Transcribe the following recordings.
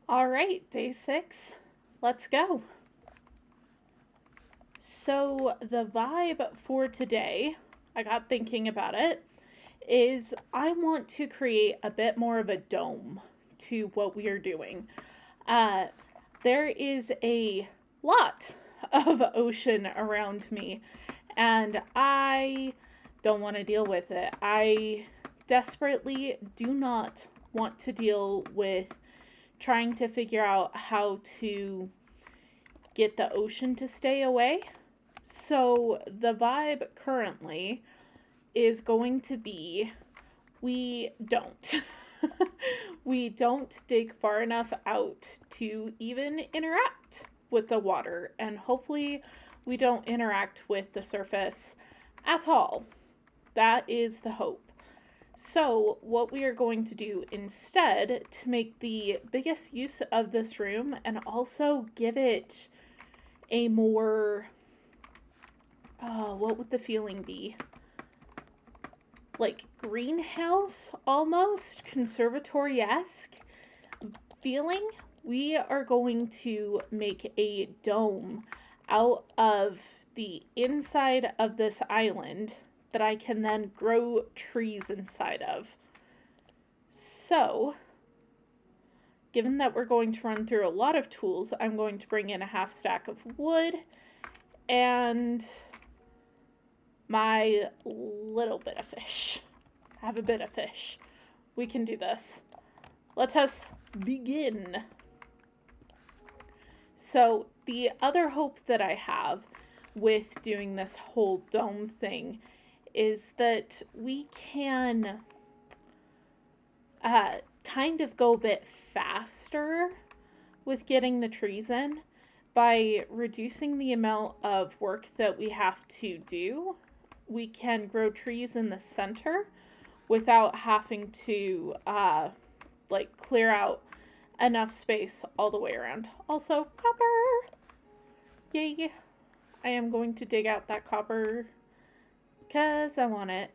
All right, day 6. Let's go. So, the vibe for today, I got thinking about it, is I want to create a bit more of a dome to what we are doing. Uh, there is a lot of ocean around me, and I don't want to deal with it. I desperately do not want to deal with trying to figure out how to get the ocean to stay away. So the vibe currently is going to be we don't. We don't dig far enough out to even interact with the water, and hopefully, we don't interact with the surface at all. That is the hope. So, what we are going to do instead to make the biggest use of this room and also give it a more, what would the feeling be? Like greenhouse almost, conservatory esque feeling. We are going to make a dome out of the inside of this island that I can then grow trees inside of. So, given that we're going to run through a lot of tools, I'm going to bring in a half stack of wood and my little bit of fish. I have a bit of fish. We can do this. Let us begin. So, the other hope that I have with doing this whole dome thing is that we can kind of go a bit faster with getting the trees in by reducing the amount of work that we have to do. We can grow trees in the center without having to clear out enough space all the way around. Also, copper! Yay! I am going to dig out that copper because I want it.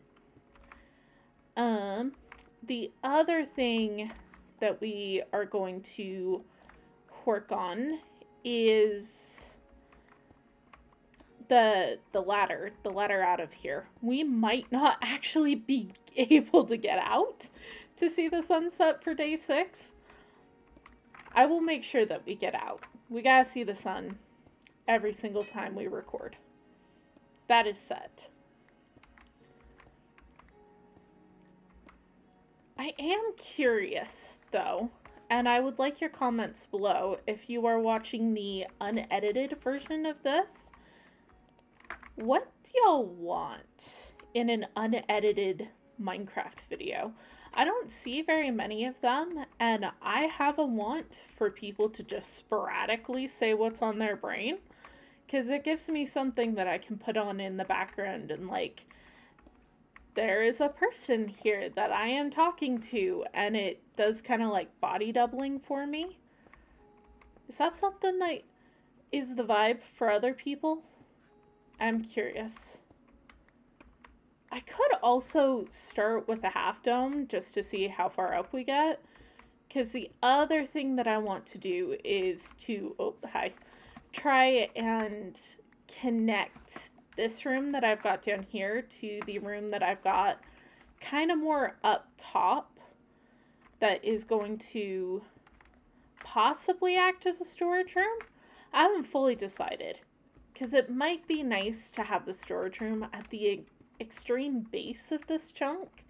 The other thing that we are going to work on is the ladder out of here. We might not actually be able to get out to see the sunset for day 6. I will make sure that we get out. We gotta see the sun every single time we record. That is set. I am curious, though, and I would like your comments below if you are watching the unedited version of this. What do y'all want in an unedited Minecraft video? I don't see very many of them, and I have a want for people to just sporadically say what's on their brain, because it gives me something that I can put on in the background and there is a person here that I am talking to, and it does kind of like body doubling for me. Is that something that is the vibe for other people? I'm curious. I could also start with a half dome just to see how far up we get. Because the other thing that I want to do is to, try and connect this room that I've got down here to the room that I've got kind of more up top that is going to possibly act as a storage room. I haven't fully decided because it might be nice to have the storage room at the extreme base of this chunk.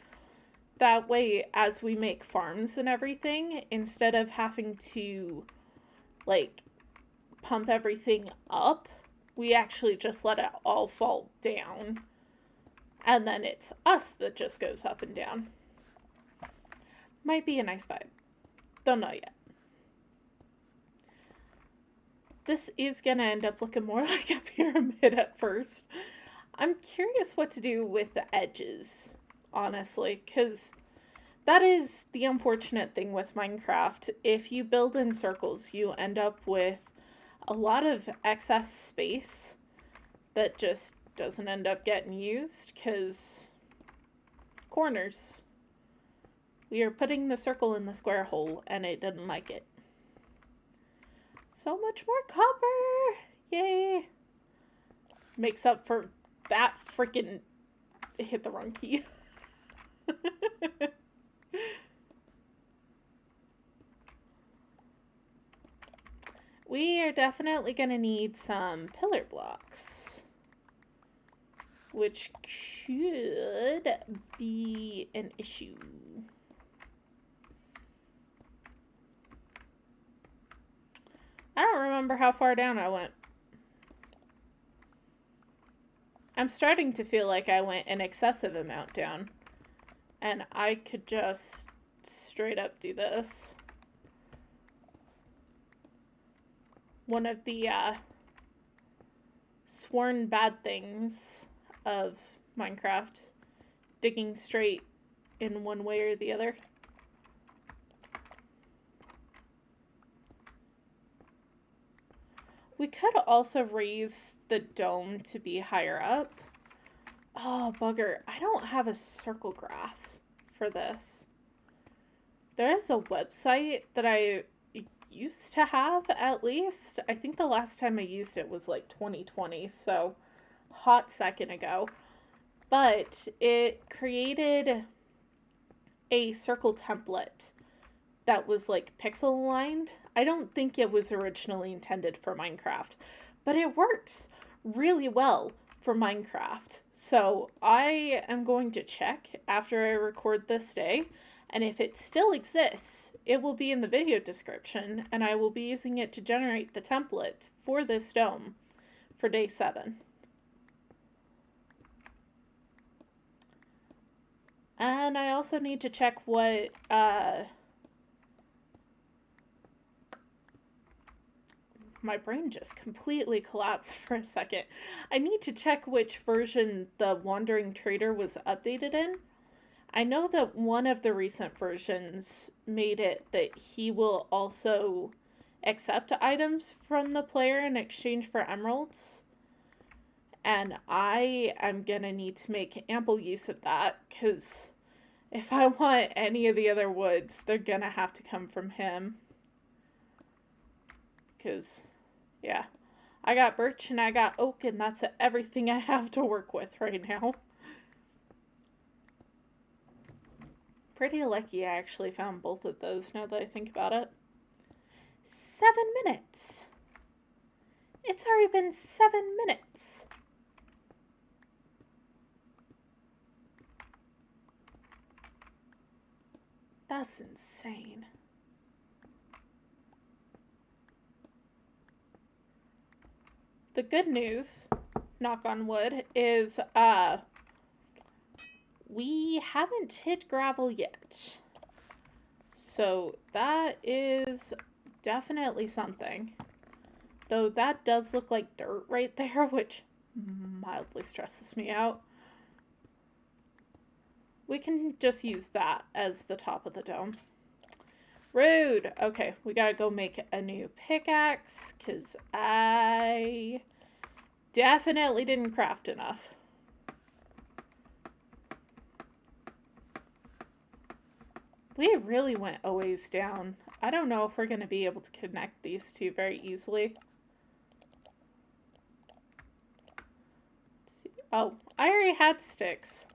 That way, as we make farms and everything, instead of having to pump everything up, we actually just let it all fall down. And then it's us that just goes up and down. Might be a nice vibe. Don't know yet. This is gonna end up looking more like a pyramid at first. I'm curious what to do with the edges, honestly, because that is the unfortunate thing with Minecraft. If you build in circles, you end up with a lot of excess space that just doesn't end up getting used because corners. We are putting the circle in the square hole and it didn't like it. So much more copper! Yay! Makes up for that freaking... hit the wrong key. We are definitely going to need some pillar blocks, which could be an issue. I don't remember how far down I went. I'm starting to feel like I went an excessive amount down, and I could just straight up do this. One of the sworn bad things of Minecraft, digging straight in one way or the other. We could also raise the dome to be higher up. Oh, bugger. I don't have a circle graph for this. There is a website that I used to have, at least. I think the last time I used it was like 2020, so hot second ago. But it created a circle template that was like pixel aligned. I don't think it was originally intended for Minecraft, but it works really well for Minecraft. So I am going to check after I record this day, and if it still exists, it will be in the video description, and I will be using it to generate the template for this dome for day 7. And I also need to check what my brain just completely collapsed for a second. I need to check which version the Wandering Trader was updated in. I know that one of the recent versions made it that he will also accept items from the player in exchange for emeralds. And I am going to need to make ample use of that, because if I want any of the other woods, they're going to have to come from him. Because, yeah, I got birch and I got oak, and that's everything I have to work with right now. Pretty lucky I actually found both of those now that I think about it. 7 minutes. It's already been 7 minutes. That's insane. The good news, knock on wood, is we haven't hit gravel yet. So that is definitely something. Though that does look like dirt right there, which mildly stresses me out. We can just use that as the top of the dome. Rude. Okay, we gotta go make a new pickaxe, because I definitely didn't craft enough. We really went a ways down. I don't know if we're going to be able to connect these two very easily. Let's see. Oh, I already had sticks.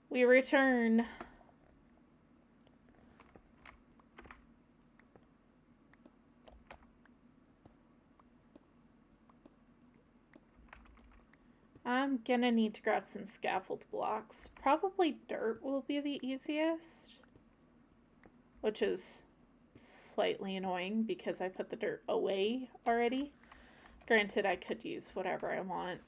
We return. I'm gonna need to grab some scaffold blocks. Probably dirt will be the easiest, which is slightly annoying because I put the dirt away already. Granted, I could use whatever I want.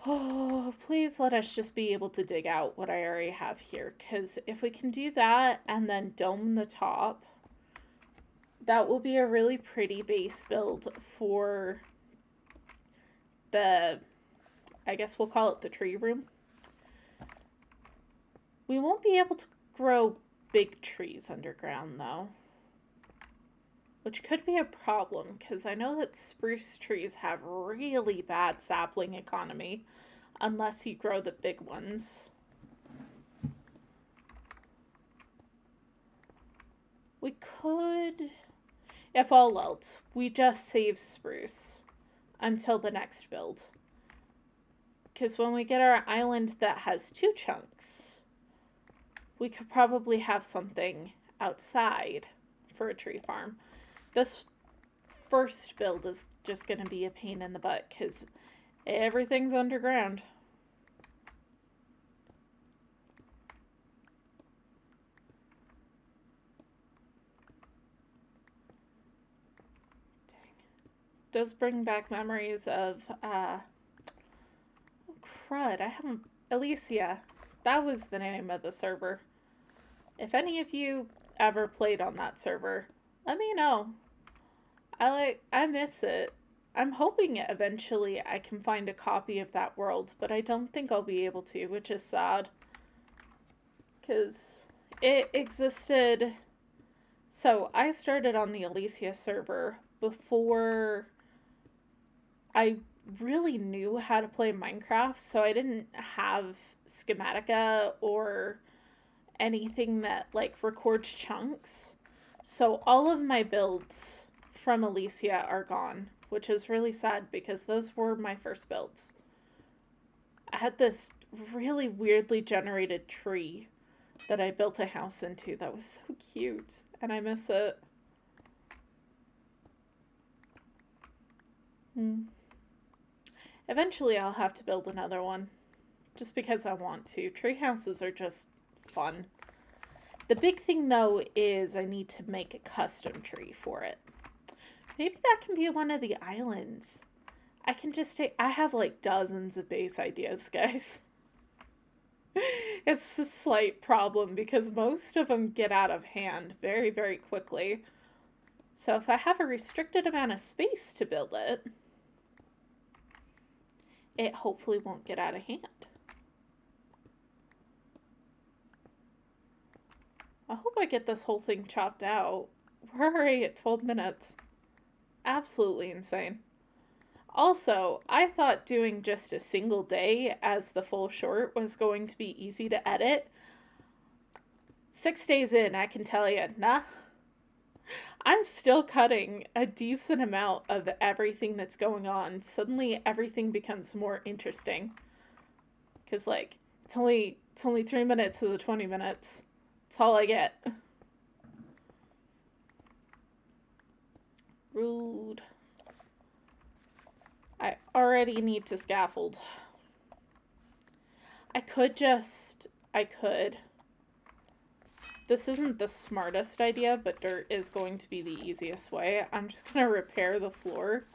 Oh, please let us just be able to dig out what I already have here, because if we can do that and then dome the top, that will be a really pretty base build for the, I guess we'll call it the tree room. We won't be able to grow big trees underground though, which could be a problem because I know that spruce trees have really bad sapling economy unless you grow the big ones. if all else, we just save spruce until the next build. Because when we get our island that has 2 chunks, we could probably have something outside for a tree farm. This first build is just going to be a pain in the butt because everything's underground. Does bring back memories of oh crud, I haven't Alicia. That was the name of the server. If any of you ever played on that server, let me know. I miss it. I'm hoping eventually I can find a copy of that world, but I don't think I'll be able to, which is sad. Cuz it existed. So, I started on the Alicia server before I really knew how to play Minecraft, so I didn't have schematica or anything that like records chunks. So all of my builds from Alicia are gone, which is really sad because those were my first builds. I had this really weirdly generated tree that I built a house into that was so cute, and I miss it. Eventually I'll have to build another one, just because I want to. Tree houses are just fun. The big thing though is I need to make a custom tree for it. Maybe that can be one of the islands. I can just take, I have like dozens of base ideas, guys. It's a slight problem because most of them get out of hand very, very quickly. So if I have a restricted amount of space to build it, it hopefully won't get out of hand. I hope I get this whole thing chopped out. We're already at 12 minutes. Absolutely insane. Also, I thought doing just a single day as the full short was going to be easy to edit. 6 days in, I can tell you, nah. I'm still cutting a decent amount of everything that's going on. Suddenly, everything becomes more interesting. Because, like, it's only 3 minutes of the 20 minutes. That's all I get. Rude. I already need to scaffold. I could. This isn't the smartest idea, but dirt is going to be the easiest way. I'm just going to repair the floor,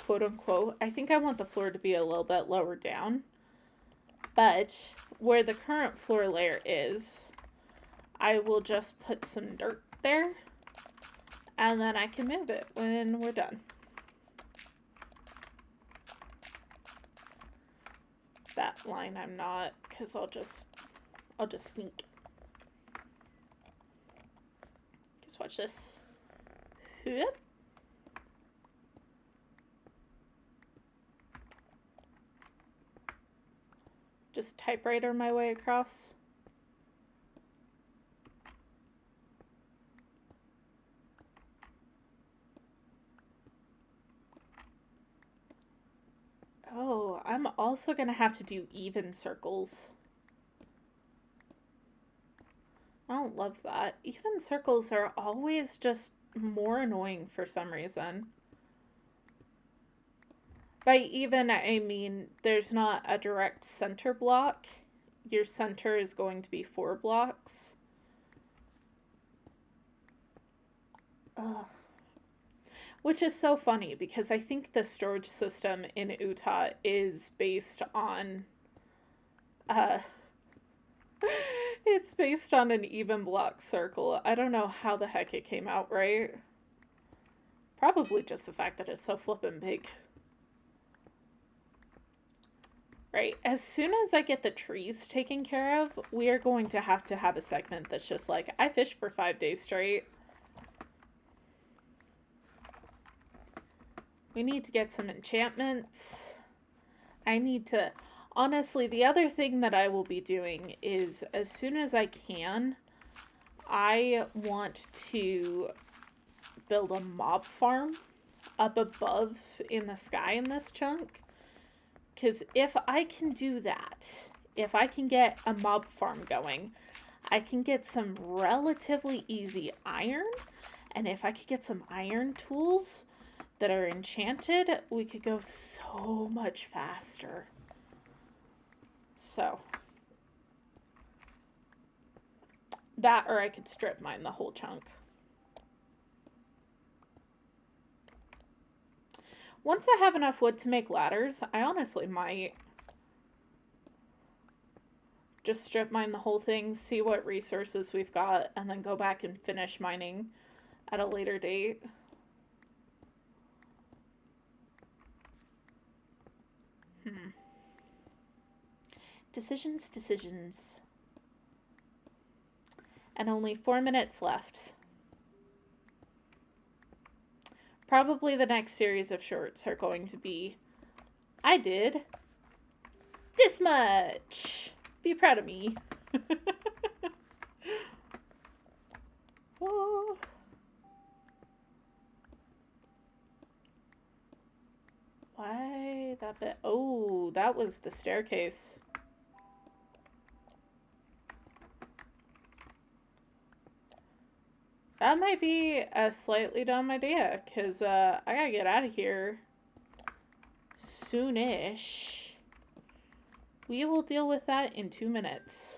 quote unquote. I think I want the floor to be a little bit lower down. But where the current floor layer is, I will just put some dirt there. And then I can move it when we're done. That line I'm not, because I'll just sneak. Just watch this. Yep. Just typewriter my way across. Oh, I'm also gonna have to do even circles. I don't love that. Even circles are always just more annoying for some reason. By even, I mean there's not a direct center block. Your center is going to be 4 blocks. Ugh. Which is so funny because I think the storage system in Utah is based on it's based on an even block circle. I don't know how the heck it came out right. Probably just the fact that it's so flippin' big. Right, as soon as I get the trees taken care of, we are going to have a segment that's just like, I fished for 5 days straight. We need to get some enchantments. I need to... Honestly, the other thing that I will be doing is, as soon as I can, I want to build a mob farm up above in the sky in this chunk. Because if I can do that, if I can get a mob farm going, I can get some relatively easy iron. And if I could get some iron tools that are enchanted, we could go so much faster. So, that or I could strip mine the whole chunk. Once I have enough wood to make ladders, I honestly might just strip mine the whole thing, see what resources we've got, and then go back and finish mining at a later date. Decisions. And only 4 minutes left. Probably the next series of shorts are going to be, I did this much. Be proud of me. Oh. Why that bit? Oh, that was the staircase. That might be a slightly dumb idea, because I gotta get out of here soonish. We will deal with that in 2 minutes.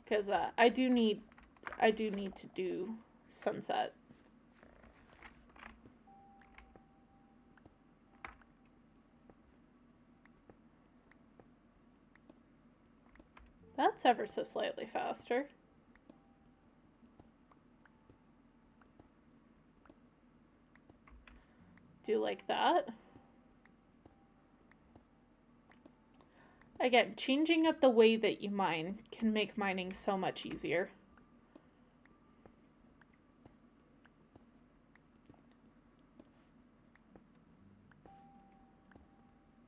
Because I do need to do sunset. That's ever so slightly faster. Do like that. Again, changing up the way that you mine can make mining so much easier.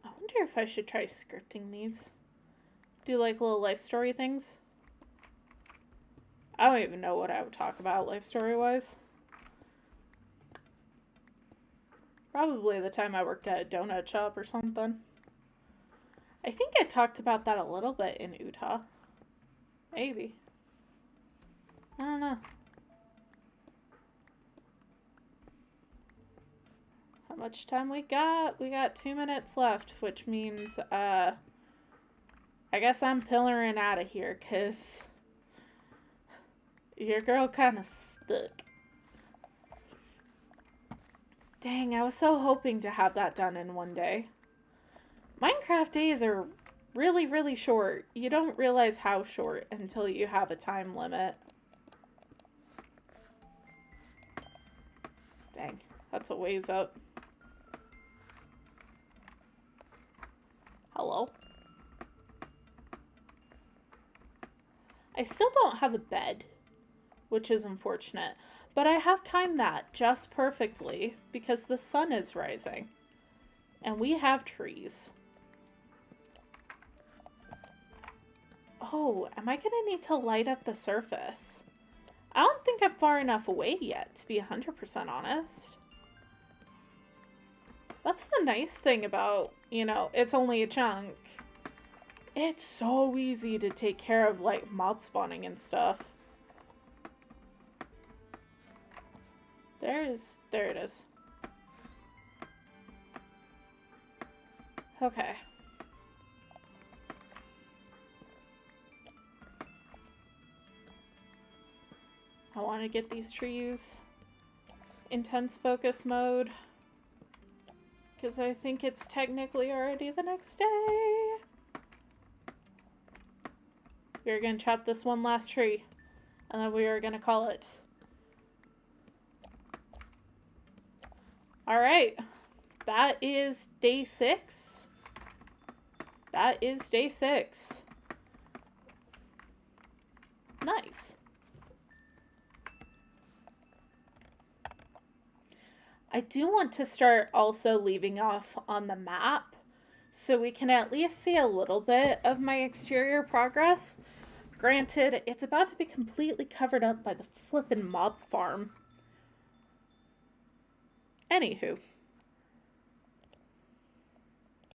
I wonder if I should try scripting these. Do like little life story things. I don't even know what I would talk about life story wise. Probably the time I worked at a donut shop or something. I think I talked about that a little bit in Utah. Maybe. I don't know. How much time we got? We got 2 minutes left, which means, I guess I'm pillaring out of here, because your girl kind of stuck. Dang, I was so hoping to have that done in one day. Minecraft days are really, really short. You don't realize how short until you have a time limit. Dang, that's a ways up. Hello? I still don't have a bed, which is unfortunate. But I have timed that just perfectly because the sun is rising. And we have trees. Oh, am I gonna need to light up the surface? I don't think I'm far enough away yet, to be 100% honest. That's the nice thing about, you know, it's only a chunk. It's so easy to take care of, like, mob spawning and stuff. There it is. Okay. I want to get these trees intense focus mode because I think it's technically already the next day. We're going to chop this one last tree and then we are going to call it. All right, that is day 6. That is day 6. Nice. I do want to start also leaving off on the map so we can at least see a little bit of my exterior progress. Granted, it's about to be completely covered up by the flippin' mob farm. Anywho.